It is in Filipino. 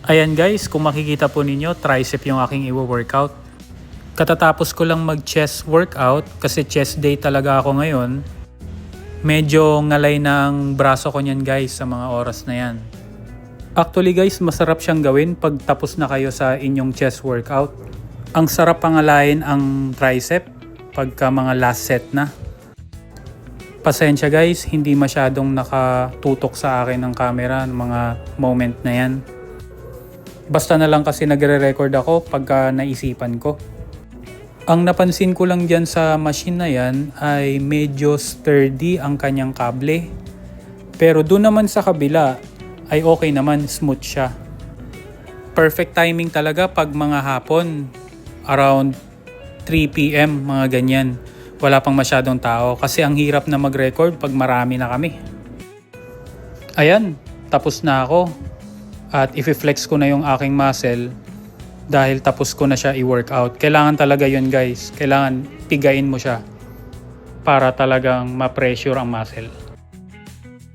Ayan guys, kung makikita po ninyo, tricep yung aking i-workout. Katatapos ko lang mag-chest workout kasi chest day talaga ako ngayon. Medyo ngalay ng braso ko niyan guys sa mga oras na yan. Actually guys, masarap siyang gawin pag tapos na kayo sa inyong chest workout. Ang sarap pangalain ang tricep pagka mga last set na. Pasensya guys, hindi masyadong nakatutok sa akin ng camera ng mga moment na yan. Basta na lang kasi nagre-record ako pagka naisipan ko. Ang napansin ko lang dyan sa machine na yan ay medyo sturdy ang kanyang kable. Pero doon naman sa kabila ay okay naman, smooth siya. Perfect timing talaga pag mga hapon, around 3 PM, mga ganyan. Wala pang masyadong tao kasi ang hirap na mag-record pag marami na kami. Ayan, tapos na ako. At i-flex ko na yung aking muscle dahil tapos ko na siya i-workout. Kailangan talaga yun guys. Kailangan pigain mo siya para talagang ma-pressure ang muscle.